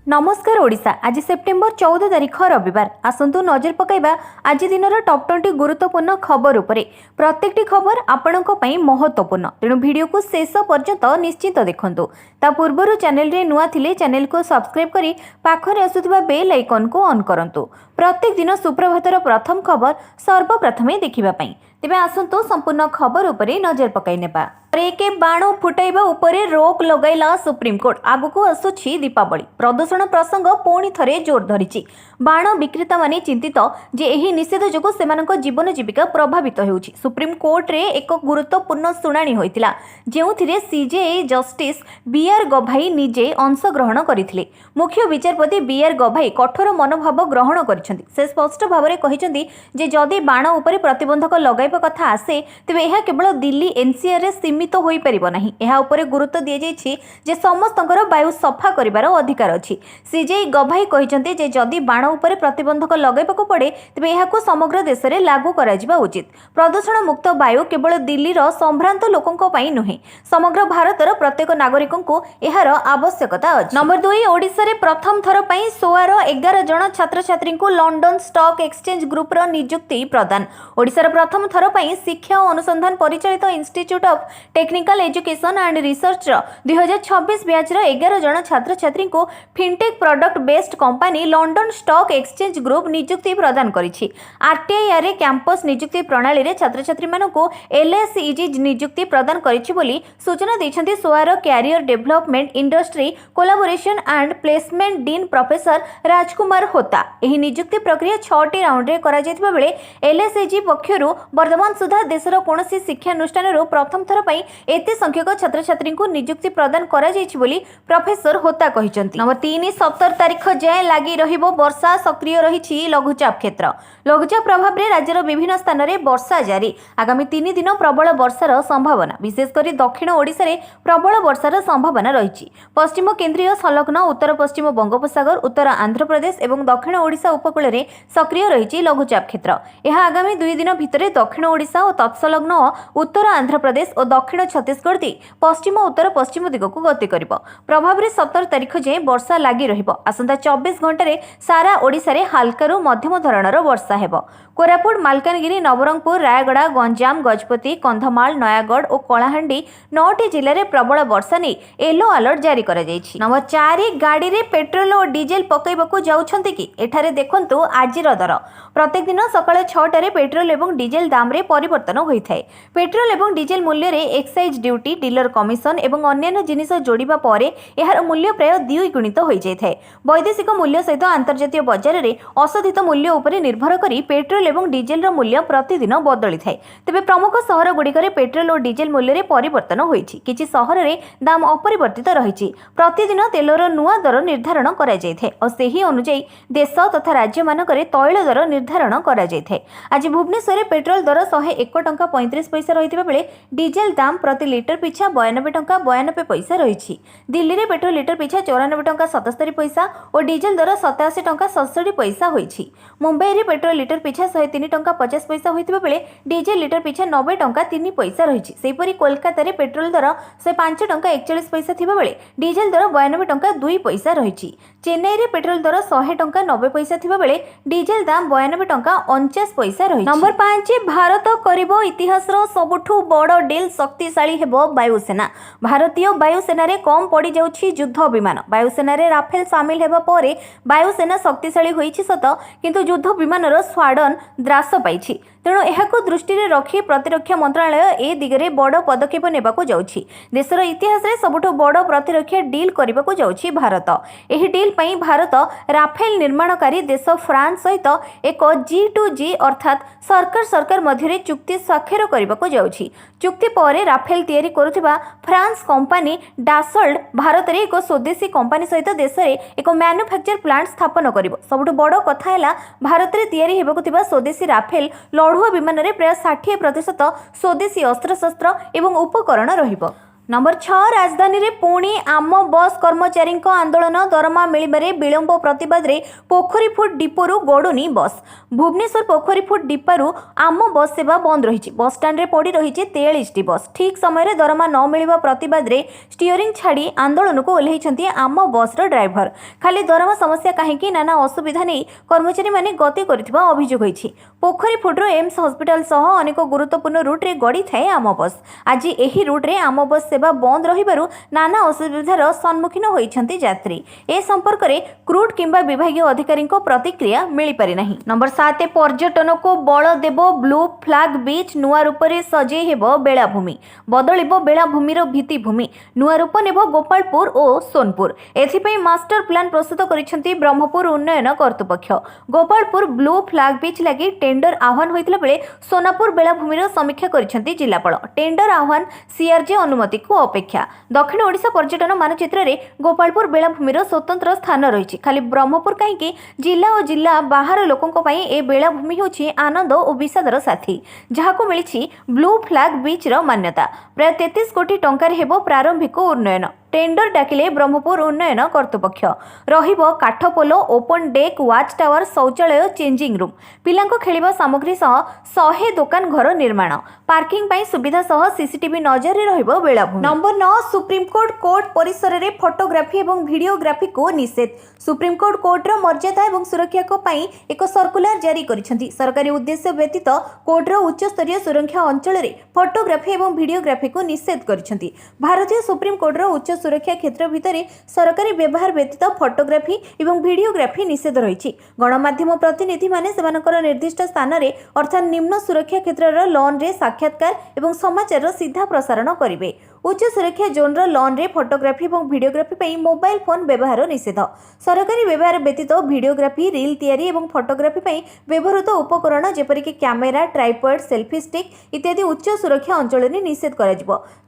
नमस्कार ओडिशा। आज सेप्टेम्बर 14 तारिख रविवार। आसंतु नजर पकाइबा आज दिन टॉप 20 गुरुत्वपूर्ण खबर उपरे। प्रत्येकटी खबर आपणक पई महत्वपूर्ण, तेणु वीडियो को शेष पर्यंत निश्चित देखंतु। ता पूर्वरु चैनल रे नुआ थिले चैनल को सब्सक्राइब करी पाखरे आसुथिबा बेल आइकन को ऑन करंतु। प्रत्येक दिन सुप्रभातर प्रथम खबर सर्वप्रथमे देखिबा पई। तेबे आसंतु संपूर्ण खबर उपरे नजर पकाइ नेबा। के बाण फुटाइबा उपरे रोक लगाइला सुप्रीमकोर्ट। आगुको आसुछि दीपावली, प्रदूषण प्रसंग पुणी थरे जोर धरिछि। बाण विक्रेता माने चिंतित जे एही निषेध जोगु सेमानक जीवन जीविका प्रभावित हेउछि। सुप्रीमकोर्ट रे एक गुरुत्वपूर्ण सुनानी होइतिला, जेउथिरे सीजेआई जस्टिस बीआर गभाई निजे अंशग्रहण करिथिले। मुख्य विचारपति बीआर गभाई कठोर मनोभाव ग्रहण करिसेंति। से स्पष्ट भाबरे कहिसेंति जे जदि बाण उपरे प्रतिबंधक लगाइबा कथा आसे तेबे एहा केवल दिल्ली एनसीआर रे सीमित होई परिबो नाही। एहा उपरे गुरुत्व दिया जायछि जे समस्तଙ୍କର वायु सफा करिवार अधिकार अछि। सीजेआई गभाई कहिसेंति जे जदि बाण उपरे प्रतिबंधक लगाइबाको पड़े तेबे एहाको समग्र देश रे लागू करा जिबा उचित। प्रदूषण मुक्त वायु केवल दिल्ली रो संभ्रांत लोकंको पई नुहे, समग्र भारतर प्रत्येक नागरिकंको एहार आवश्यकता अछि। नंबर 2, ओडिसा रे प्रथम थर पई 11 जण छात्र छात्री को लंडन स्टॉक एक्सचेंज ग्रुप रो नियुक्ति प्रदान। ओडिसा रे प्रथम थर पई शिक्षा और अनुसंधान परिचालित institute of technical education and research 2026 batch 11 जन छात्र छात्री को fintech product based company London stock exchange group नियुक्ति प्रदान करिछि। आरटीआई रे कैंपस नियुक्ति प्रणाली रे छात्र छात्री मानको एलएसईजी नियुक्ति प्रदान करिछि बोली सूचना दैछन्ति सोआर career development industry collaboration and placement dean professor Rajkumar Hota. एही नियुक्ति प्रक्रिया 6टी राउंड रे करा जायतिबा बेले एलएसईजी पक्षरु वर्तमान सुधा देशर कोनोसी शिक्षा अनुष्ठान रो प्रथम थर पई एते संख्यक छात्र छात्री को नियुक्ति प्रदान करा जायछि बोली प्रोफेसर होता कहिसंति। नंबर 3, 17 तारिख जाय लागि रहिबो वर्षा। सक्रिय रहिछि लघुचाप क्षेत्र। लघुचाप प्रभाव रे राज्यर विभिन्न स्थान रे वर्षा जारी। आगामी 3 दिन प्रबल वर्षार संभावना, विशेष करी दक्षिण ओडिसा रे प्रबल वर्षार संभावना रहिछि। पश्चिम केंद्रीय संलग्न उत्तर पश्चिम बंगोपसागर, उत्तर आंध्र प्रदेश एवं दक्षिण ओडिसा उपकूल रे सक्रिय रहिछि लघुचाप क्षेत्र। एहा आगामी 2 दिन भितरे दक्षिण ओडिसा और तत्सलग्न उत्तर आंध्र प्रदेश और दक्षिण छत्तीसगढ़ दे पश्चिम उत्तर पश्चिम दिग को गति करिबो। प्रभाव रे 17 तारिख जे वर्षा लागि रहिबो। आसंता 24 घंटा रे सारा ओडिसा रे हल्कारू मध्यम धरणर वर्षा हेबो। कोरापुट, मालकानगिरी, नवरंगपुर, रायगड़ा, गंजाम, गजपति, कंधमाल, नयागढ़ और कलाहांडी 9टी जिले रे प्रबल वर्षा नै येलो अलर्ट जारी करा जायछि। नंबर 4, गाड़ी रे पेट्रोल और डीजेल पकैबाकू जाउछन्ति कि एठारे देखंतु आजिर दर। प्रत्येक दिन सकाळे 6टा रे पेट्रोल एवं डीजेल दाम रे परिवर्तन होइथाय। पेट्रोल एवं डीजेल मूल्य रे एक्साइज ड्यूटी, डीलर कमिशन एवं अन्य जिनिस जोड़िबा परे एहार मूल्य प्राय 2 गुणित होई जायथाय। वैदेशिक मूल्य सहित अंतर्जातीय बाजार रे अशोधित मूल्य उपरे निर्भर करी पेट्रोल एवं डीजेल रो मूल्य प्रतिदिन बदली थाए। तेबे प्रमुख सहर गुड़िक पेट्रोल और डीजेल मूल्य रे परिवर्तन होइछि। किछि सहर रे दाम अपरिवर्तित रहिछि। प्रतिदिन तेलर नुआ दर निर्धारण करा जायथाय और सेही अनुसार देश तथा राज्य मानकरे तैल दर निर्धारण करा जायथाय। आज भुवनेश्वर रे पेट्रोल दर 101 टंका 35 पैसा रहितबा बेले डीजेल दाम प्रति लिटर पिछा 92 टंका 92 पैसा रहिछि। दिल्ली रे पेट्रोल लिटर पिछा 94 टंका 77 पैसा और डीजेल दर 87 टंका 67 पैसा होइछि। मुंबई रे पेट्रोल लिटर पिछा 103 टंका 50 पैसा होइतबा बेले डीजेल लिटर पिछा 90 टंका 3 पैसा रहिछि। सेहिपरि कोलकाता रे पेट्रोल दर 105 टंका 41 पैसा थिबा बेले डीजेल दर 92 टंका 2 पैसा रहिछि। चेन्नई रे पेट्रोल दर 100 टंका 90 पैसा थिबा बेले डीजेल दाम 92 टंका 49 पैसा रहिछि। नंबर 5, भारत करिबो इतिहास रो सबुठु बड़ डील। शक्तिशाली हेबो वायुसेना। भारतीय वायुसेना रे कम पड़ी जाउछि युद्ध विमान। वायुसेना रे राफेल शामिल हेबा परे वायुसेना शक्तिशाली होइछि सत, किंतु युद्ध विमान रो स्वाडन द्रास पाइछि। तेणु एहाको दृष्टि रे रखी प्रतिरक्षा मंत्रालय ए दिगरे बड़ पदक्षेप नेबाको जाउछि। देशर इतिहास रे सबुठु बड़ प्रतिरक्षा डील करिबाको जाउछि भारत। एही डील पई भारत राफेल निर्माणकारी देश फ्रांस सहित एक G2G अर्थात सरकार सरकार मध्य चुक्ति स्वाक्षर करिबाको जाउछि। चुक्ति परे राफेल तैयारी करुथिबा फ्रांस कंपनी डासल्ट भारत रे एक स्वदेशी कंपनी सहित देश रे एक मैन्युफैक्चर प्लांट स्थापन करिबो। सबुठु बड़ कथा हैला भारत रे तैयारी हेबाको थिबा स्वदेशी राफेल लढुआ विमान रे प्राय 60% स्वदेशी अस्त्र शस्त्र एवं उपकरण रहिबो। नंबर 6 राजधानी रे पुणी आम बस कर्मचारी आंदोलन दरमा मिलबारे विलंब प्रतिवाद रे पोखरीफुट डिपोरु गड़ुनी बस। भुवनेश्वर पोखरीफुट डिपारु आम बस सेवा बंद रही। बस स्टाण्ड रे पड़ी रही 43 बस। ठीक समय दरमा न मिलवा प्रतिवाद रे स्टीयरिंग छाड़ी आंदोलन को ओल्लैछंती आम बस ड्राइवर। खाली दरमा समस्या कहीं नाना असुविधा नहीं कर्मचारी माने गति करथिबा अभियोग होईछि। पोखरीफुट एम्स हॉस्पिटल सह अनेक गुरुत्वपूर्ण रूट रे गड़ी थाए आम बस। आज एही रूट रे आम बस सेवा बंद रहिबारु नाना असुविधार सम्मुखीन होइछंती यात्री। ए संपर्क रे क्रूड किंबा विभागीय अधिकारी प्रतिक्रिया मिली पारि नाही। नंबर 7 पर्यटन को बल देबो ब्लू फ्लैग बीच नुआ रूप रे सजे हेबो बेलाभूमि। बदलिबो बेलाभूमिर भित्तिभूमि। नुआ रूप नेबो गोपालपुर और सोनपुर। एथिपई मास्टर प्लान प्रस्तुत करिसेंती ब्रह्मपुर उन्नयन कर्तृपक्ष। गोपालपुर ब्लू फ्लैग बीच लागि टेंडर आह्वान होइतला बेले सोनापुर बेलाभूमिर समीक्षा करिसेंती जिल्लापाल। टेंडर आह्वान सीआरजे अनुमति को अपेक्षा। दक्षिण ओडिशा पर्यटन मानचित्र रे गोपालपुर बेलाभूमिर स्वतंत्र स्थान रही। खाली ब्रह्मपुर कहीं जिला और जिला बाहर लोकों ए बेलाभूमि होछि आनंद और विषादर साथी जहां मिली ब्लू फ्लैग बीच मान्यता। प्राय 33 कोटी टंकार हेबो प्रारंभिक उन्नयन। टेंडर डाकिले ब्रह्मपुर उन्नयन कर्तृपक्ष। रहिबो काठपोलो ओपन डेक वाच टावर शौचालय चेंजिंग रूम। पिलांको खेलिबा सामग्री सह 100 दुकान घर निर्माण। पार्किंग पाई सुविधा सह सीसीटीवी नजर रे रहिबो बेलाभूमि। नंबर 9 सुप्रीम कोर्ट परिसर रे फोटोग्राफी एवं वीडियोग्राफी को निषेध। सुप्रीम कोर्ट मर्यादा एवं सुरक्षा को पाई एक सर्कुलर जारी करिसेंती। सरकारी उद्देश्य व्यतीत कोर्ट उच्च स्तरीय सुरक्षा अंचल रे फोटोग्राफी एवं वीडियोग्राफी को निषेध करिसेंती। भारतीय सुप्रीम कोर्ट उच्च सुरक्षा क्षेत्र भितर सरकारी व्यवहार व्यतीत फोटोग्राफी एवं वीडियोग्राफी निषेध रही। गणमाध्यम प्रतिनिधि माने सेमानकर निर्दिष्ट स्थान रे अर्थात निम्न सुरक्षा क्षेत्र लॉन रे साक्षात्कार एवं समाचार सीधा प्रसारण करिवे। उच्च सुरक्षा जोन लॉन रे फोटोग्राफी और वीडियोग्राफी पर मोबाइल फोन व्यवहार निषेध। सरकारी व्यवहार व्यतीत वीडियोग्राफी रील तैयारी एवं फोटोग्राफी पर व्यवहृत उपकरण जेपरिक कैमेरा ट्राइपॉड सेल्फी स्टिक इत्यादि उच्च सुरक्षा अंचल में निषेध करा।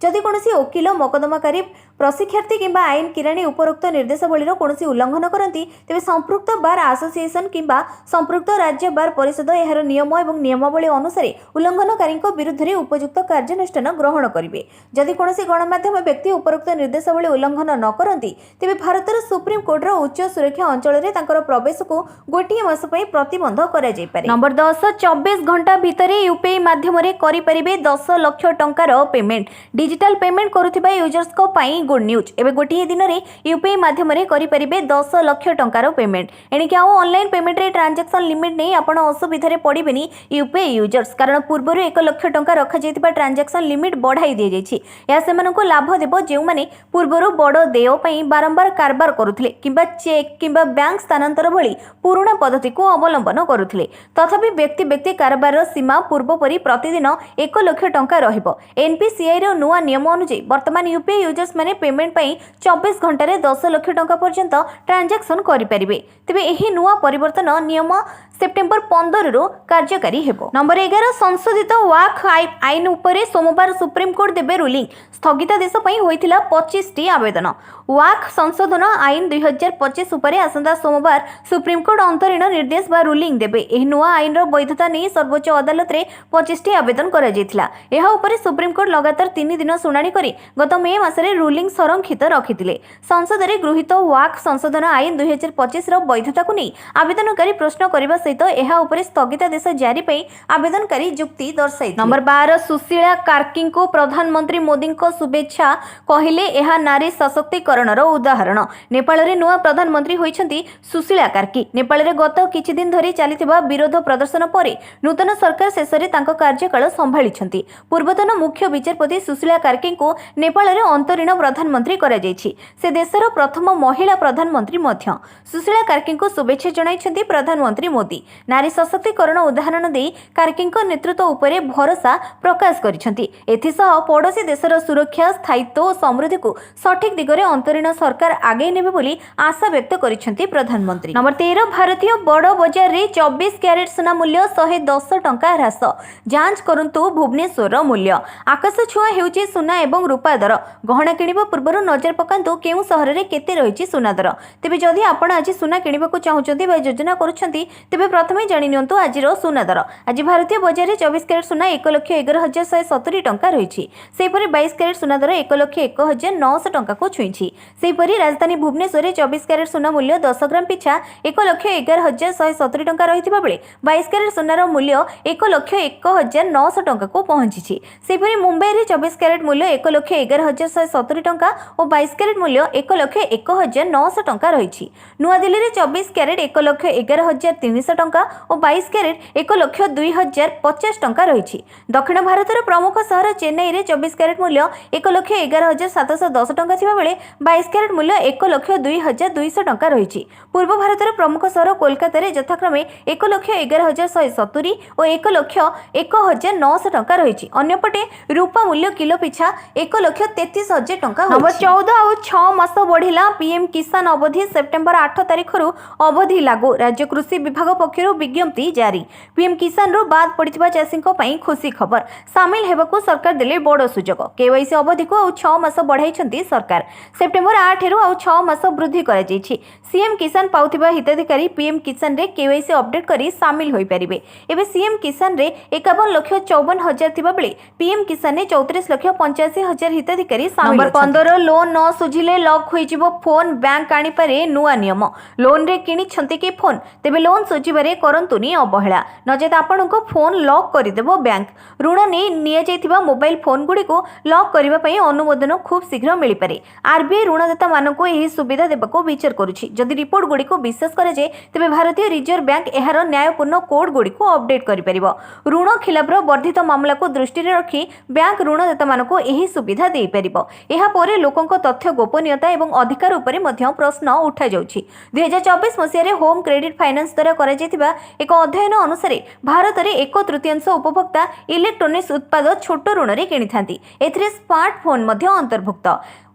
जदि कोनोसी वकील मकदमाकारी प्रशिक्षार्थी किंबा आईन किराणी उपरोक्त निर्देशावलीर कोनोसी उल्लंघन करती तेबे संपृक्त बार एसोसिएशन किंबा संपृक्त राज्य बार परिषद एहार नियम एवं नियमावली अनुसार उल्लंघनकारी विरुद्ध में उपयुक्त कार्यानुष्ठान ग्रहण करेंगे। जदि कोनोसी गणमाध्यम व्यक्ति उपरोक्त निर्देशावली उल्लंघन न करती तेबे भारतर सुप्रीम कोर्ट उच्च सुरक्षा अंचल में प्रवेश को गोटे मास प्रतिबंध करा जाय पारे। नंबर 10 24 घंटा भितर यूपीआई माध्यम करि परिबे 10 लाख टंकार पेमेंट। डिजिटल पेमेंट करुथिबा यूजर्स को पाई गुड न्यूज। एबे गोटे दिन में यूपीआई माध्यम करि परिबे 10 लाख टंकार पेमेंट। एणिक आउ ऑनलाइन पेमेंट रे ट्रांजैक्शन लिमिट नहीं आपण असुविधा पड़ेनि यूपीआई यूजर्स। कारण पूर्व 1 लाख टंका रखा जायतिबा ट्रांजैक्शन लिमिट बढ़ाई दिया जायछि। या सेमानकु लाभ देबो जेउ माने पूर्वर बड़ देय पई बारंबार कारबार करुथिले किंबा चेक किंबा बैंक स्थानांतर भली पुराना पद्धति को अवलंबन करुथिले। तथापि व्यक्ति व्यक्ति कारबार सीमा पूर्व परि प्रतिदिन 1 लाख टंका रहिबो। एनपीसीआई रो नुआ नियम अनुसार वर्तमान यूपीआई यूजर्स माने पेमेंट पई 24 घंटा रे 10 लाख टंका पर्यंत ट्रांजैक्शन करि परिबे। तेबे एही नुआ परिवर्तन नियम सेप्टेम्बर 15 रो कार्यकारी हेबो। नंबर 11 संशोधित वाक आईन उपरे सोमवार सुप्रीम कोर्ट देबे रूलिंग। स्थगितादेश पई होइथिला 25 टी आवेदन। वाक संशोधन आईन 2025 उपरे आसंता सोमवार सुप्रीम कोर्ट अंतरीण निर्देश बा रूलिंग देबे। एही नुआ आईन रो वैधता नै सर्वोच्च अदालत रे 25 टी आवेदन करा जायथिला। एहा उपरे सुप्रीम कोर्ट लगातार 3 दिन सुनानी करी गत मे मासरे रूलिंग संरक्षित रखिथिले। संसद रे गृहीत वाक संशोधन आईन 2025 रो वैधता को नै आवेदनकारी प्रश्न करबा सहित एहा उपरे स्थगितादेश जारी पई आवेदनकारी युक्ति दर्शाई। नंबर 12 सुशीला कार्की को प्रधानमंत्री मोदी को शुभेच्छा कहिले एहा नारी सशक्तिकरणर उदाहरण। नेपाल रे नुआ प्रधानमंत्री होइछंती सुशीला कार्की। नेपाल रे गत किछि दिन धरि चलिथिबा विरोध प्रदर्शन परे नूतन सरकार शेषरे तांको कार्यकाल संभाळिछंती। पूर्वतन मुख्य विचारपति सुशीला कार्की को नेपाल रे अंतरीण प्रधानमंत्री करा जायछि। से देशर प्रथम महिला प्रधानमंत्री मध्य। सुशीला कार्की को शुभेच्छा जणाइछंती प्रधानमंत्री मोदी। नारी सशक्तिकरण उदाहरण दे कार्की नेतृत्व उपरे भरोसा प्रकाश करिछंती। एथिसह पड़ोसी देशर सुरक्षा स्थायित्व और समृद्धि को सठिक दिगरे अंतरीण सरकार आगे नेबे बोली आशा व्यक्त करिछंती प्रधानमंत्री। नंबर 13 भारतीय बड़ बजार रे 24 कैरेट सोना मूल्य 110 टंका ह्रास। जांच करंतु भुवनेश्वर मूल्य। आकाश छुआ हेउची सोना एवं रूपा दर। गहना किनिबा पूर्व नजर पकांतु केउ सहर रे केते रहिछि सोना दर। तेबे जदि आपण आज सोना किनिबा को चाहुचंती बा योजना करूछंती तेबे प्रथमे जानि नियंतु आजिर सोना दर। आज भारतीय बजार रे 24 कैरेट सोना 1,11,170 टंका रहिछि। सेपरि 22 कैरेट क्यारेट सुना दर 1,01,900 टंका को छुईंछि। सेहिपरि राजधानी भुवनेश्वर में 24 क्यारेट सुना मूल्य 10 ग्राम पिछा 1,11,170 टंका रहिथिबा बेले 22 क्यारेट सुनार मूल्य 1,01,900 टंका को पहुंची। सेहिपरि मुंबई में 24 क्यारेट मूल्य 1,11,170 टंका और 22 क्यारेट मूल्य 1,01,900 टंका रही। नुआदिल्ली में 24 क्यारेट 1,11,300 टंका और 22 क्यारेट 1,02,050 टंका रही। दक्षिण भारतर प्रमुख सहर चेन्नई में 24 क्यारेट मूल्य 1,11,710 टंका थिबा बेले 22 क्यारेट मूल्य 1,02,200 टंका रही। पूर्व भारतर प्रमुख सहर कोलकाता में यथाक्रमे 1,11,170 और 1,01,900 टंका रही। अन्यपटे रूपा मूल्य किलो पिछा 1,33,000 टंका। नंबर 14 और 6 मास बढ़िला पीएम किसान अवधि सेप्टेम्बर 8 तारिख अवधि लागू। राज्य कृषि विभाग पक्षर विज्ञप्ति जारी। पीएम किसान रू बाद पड़िथिबा चाषी खुशी खबर सामिल हेबाकू सरकार देले बड़ सुजोग। केवाईसी अवधि को 6 मास बढ़ाई सरकार। सेप्टेम्बर 8 रु 6 मास वृद्धि करा जायछि। सीएम किसान पाउथिबा हिताधिकारी पीएम किसान रे केवाईसी अपडेट करी सामिल होई परिबे। एबे सीएम किसान रे 51,54,000 थिबा बेले पीएम किसान ने 34,85,000 हिताधिकारी सामिल। नंबर 15 लोन न सुझिले लॉक होइजिबो फोन बैंक आनी पारे नुआ नियम। लोन रे किनी छंती के फोन तेबे लोन सुझिबारे करंतुनी अवहेला नजेत आपनको फोन लॉक करि देबो बैंक। ऋण ने निया जायथिबा मोबाइल फोन गुडी को लॉक करिबा पई अनुमोदन खूब शीघ्र मिली पारे। आरबीआई ऋणदाता मानको एही सुविधा देबाको विचार करूछि। जदि रिपोर्ट गुडी को विश्वास करे जे तेबे भारतीय रिजर्व बैंक एहार न्यायपूर्ण कोड गुडी को अपडेट करि परिबो। ऋण खिलाफर वर्धित मामला को दृष्टि रे रखी बैंक ऋणदाता मानको एही सुविधा देई परिबो। एहा परे लोकंक तथ्य गोपनीयता एवं अधिकार उपरे मध्य प्रश्न उठा जाउछि। 2024 मसिया रे होम क्रेडिट फाइनेंस द्वारा करा जायतिबा एक अध्ययन अनुसार भारत रे 1/3 उपभोक्ता इलेक्ट्रोनिक्स उत्पाद छोट ऋण रे किनिथांती। एथिरे स्मार्टफोन मध्य अंतर्भुक्त।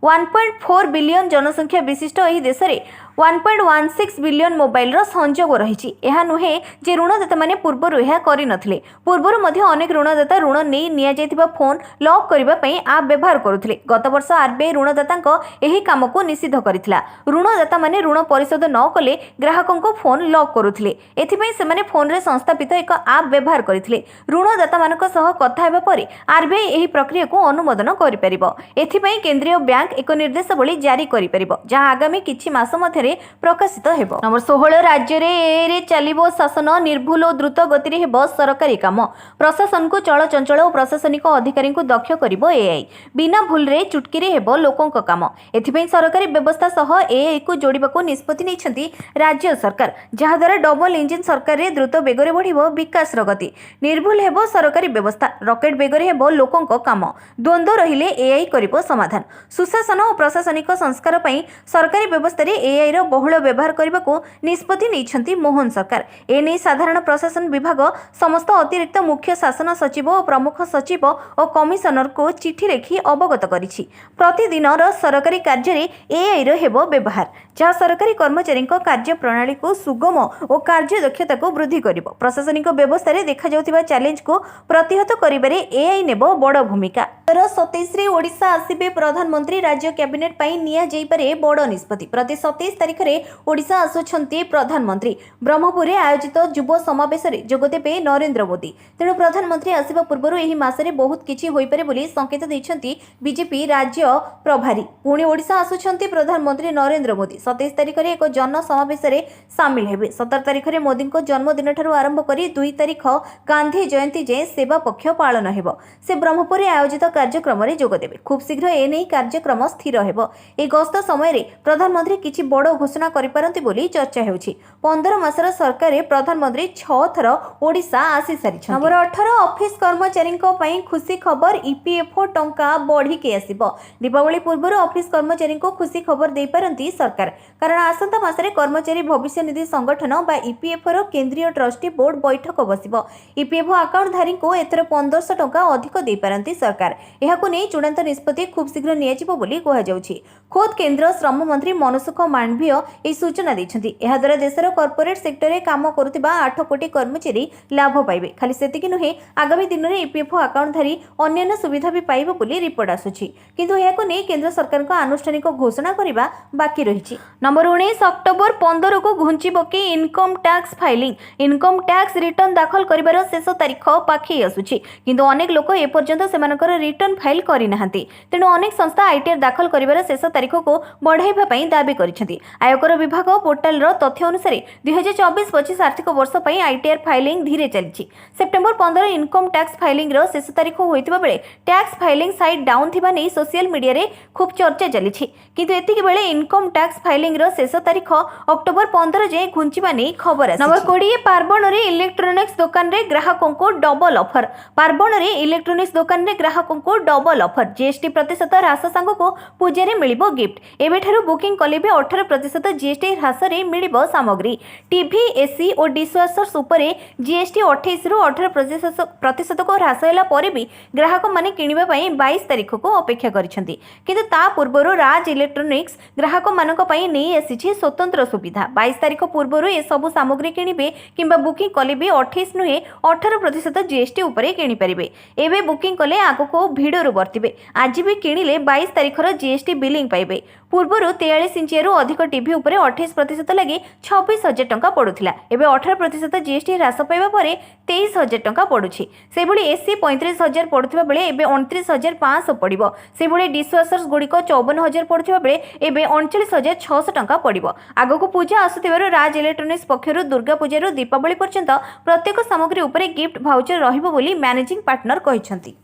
1.4 बिलियन जनसंख्या विशिष्ट एही देश रे 1.16 बिलियन मोबाइल रो संयोग रही। यह नुहे जे ऋणदाता माने पूर्वरु यह करि नथिले। पूर्वरु मध्य अनेक ऋणदाता ऋण नहीं निया जायतिबा फोन लॉक करिबा पई आप व्यवहार करुथिले। गत वर्ष आरबीआई ऋणदातांक एही काम को निषिद्ध करिथिला। ऋणदाता माने ऋण परिशोध न कले ग्राहकंक फोन लॉक करुथिले। एथि पई सेमाने फोन रे संस्थापित एक आप व्यवहार करिथिले। ऋणदाता मानक सह कथा हेबा परे आरबीआई एही प्रक्रिया को अनुमोदन करि परिबो। एथि पई केंद्रीय बैंक एक निर्देशावली जारी करि परिबो जहां आगामी किछि मास मध्ये प्रकाशित हेबो। नंबर 16 राज्य रे चलिबो शासन निर्भुल और द्रुत गति रे हेबो सरकारी काम। प्रशासन को चलचंचल और प्रशासनिक अधिकारी को दक्ष करिबो एआई। बिना भूल रे चुटकी रे हेबो लोकंक काम। एथिपई सरकारी व्यवस्था सह एआई को जोड़िबाको निष्पत्ति नैछंती राज्य सरकार जहा द्वारा डबल इंजिन सरकार रे द्रुत बेग रे बढ़िबो विकास र गति। निर्भुल हेबो सरकारी व्यवस्था रॉकेट बेग रे हेबो लोकंक काम। द्वंद्व रहिले एआई करिबो समाधान। सुशासन और प्रशासनिक संस्कार पई सरकारी व्यवस्था रे एआई रो बहुल व्यवहार करने को निष्पत्ति नहीं मोहन सरकार। एने साधारण प्रशासन विभाग समस्त अतिरिक्त मुख्य शासन सचिव और प्रमुख सचिव और कमिशनर को चिठी लिखि अवगत करिछि। प्रतिदिन सरकारी कार्य रे एआई रो हेबो व्यवहार जहाँ सरकारी कर्मचारी कार्य प्रणाली को सुगम और कार्य दक्षता को वृद्धि करिबो। प्रशासनिक व्यवस्था रे देखा जाउथिबा चैलेंज को प्रतिहत करिबारे एआई नेबो बड़ भूमिका। 27 रे ओडिशा आसीबे प्रधानमंत्री राज्य कैबिनेट पई निया जाई पारे बड़ निष्पत्ति। प्रति 27 तारिख रे ओडिशा आसुछंती प्रधानमंत्री। ब्रह्मपुर रे आयोजित युव समावेश रे जोगदेबे नरेंद्र मोदी। तेणु प्रधानमंत्री आसीबा पूर्वरु एही मासरे बहुत किछि होई पारे बोली संकेत दैछंती बीजेपी राज्य प्रभारी। पुणी ओडिशा आसुछंती प्रधानमंत्री नरेंद्र मोदी। 27 तारिख रे एक जन समावेश रे सामिल हेबे। 17 तारिख रे मोदी को जन्मदिन ठारू आरंभ करी 2 तारिख गांधी जयंती जे सेवा पक्ष पालन हेबो। से ब्रह्मपुर रे आयोजित कार्यक्रम रे जोगदेबे। खूब शीघ्र एनै कार्यक्रम स्थिर हेबो। ए गस्त समय रे प्रधानमंत्री किछि बड़ घोषणा करि पारंती बोली चर्चा हेउछि। 15 मासर सरकार प्रधानमंत्री 6 थर ओडिशा आसी सारिछन। नंबर 18 ऑफिस कर्मचारी पई खुशी खबर ईपीएफओ टंका बढ़ी के आसीबो। दीपावली पूर्व ऑफिस कर्मचारी को खुशी खबर दे पारंती सरकार कारण आसंता मासरे कर्मचारी भविष्य निधि संगठन बा ईपीएफओ रो केंद्रीय ट्रस्टी बोर्ड बैठक बसिबो। ईपीएफओ अकाउंट धारी को एथर 1500 टंका अधिक दे पारंती सरकार। एहाकु नै चूड़ांत निष्पत्ति खूब शीघ्र नियाजिबो बोली कहा जाउछि। खोद केंद्र श्रम मंत्री मनसुख मांडवीय ए सूचना दैछंती। एहा द्वारा देशर कॉर्पोरेट सेक्टर रे काम करुतिबा 8 कोटी कर्मचारी लाभ पाइबे। खाली सेतिकी नुहे आगामी दिन रे ईपीएफओ अकाउंट धारी अन्य सुविधा भी पाइबो बोली रिपोर्ट आसुछि। किंतु एहाकु नै केंद्र सरकार को आनुष्ठानिक घोषणा करिबा बाकी रहिछि। नंबर 19 अक्टोबर 15 को घुंचिबो कि income tax filing. Income tax return दाखल करिबार शेष तारीख पाखै आसुछि। किंतु अनेक लोक ए पर्यंत सेमानकर रिटर्न फाइल करनाहांती। तेणु अनेक संस्था आईटीआर दाखल करिवार शेष तारीख को बढ़ाइबा पई दाबी करिसेंती। आयकर विभाग पोर्टाल रो तथ्य अनुसार 2024-25 आर्थिक वर्ष पई आईटीआर फाइलिंग धीरे चली। सेप्टेम्बर 15 इनकम टैक्स फाइलिंग रो शेष तारीख होइतिबा बेले टैक्स फाइलिंग साइट डाउन थिबा नै सोशल मीडिया रे खूब चर्चा चली। किंतु एतिक बेले इनकम टैक्स फाइलिंग रो शेष तारीख अक्टोबर 15 जाए घुंचिबा नै खबर आसी। नंबर 20 पार्बण रे इलेक्ट्रोनिक्स दुकान रे ग्राहकों को डबल ऑफर। पार्बण रे इलेक्ट्रोनिक्स दुकान रे ग्राहकों को डबल ऑफर। जीएसटी प्रतिशत ह्रास सांग को पूजा रे मिलिबो गिफ्ट। एबेठारु बुकिंग कले भी 18% जीएसटी ह्रास रे मिलिबो सामग्री। टीवी एसी और डिशवाशर्स उपरे जीएसटी 28 रु 18% को ह्रास होला परे भी ग्राहक माने किनिबा पई 22 तारीख को अपेक्षा करिसेंती। किंतु ता पूर्वरु राज इलेक्ट्रोनिक्स ग्राहक मानक पई नै आसीछि स्वतंत्र सुविधा। 22 तारीख पूर्वरु ए सब सामग्री किनिबे किंबा बुकिंग कले भी 28 नुहे 18% जीएसटी उपरे किनि परिबे। एबे बुकिंग कले आगो को भिडरु बर्तिबे। आज भी किनिले 22 तारीखर जीएसटी बिलिंग पाइबे। पूर्वरु 43 इंचियरु अधिक टीवी उपरे 28% लगी 26,000 टंका पड़ुथिला। एबे 18% जीएसटी ह्रास पाइबा परे 23,000 टंका पड़ुछि। सेबुली एसी 35,000 पड़ुथिबा बेले एबे 29,500 पड़िबो। सेबुली डिशवाशर्स गुड़िक 54,000 पड़ुथिबा बेले एबे 39,600 टंका पड़िबो। आगको पूजा आसुथिबारु राज इलेक्ट्रोनिक्स पक्षरु दुर्गा पूजारु दीपावली पर्यंत प्रत्येक सामग्री उपरे गिफ्ट भाउचर रहिबो बोली मैनेजिंग पार्टनर कहिसंती।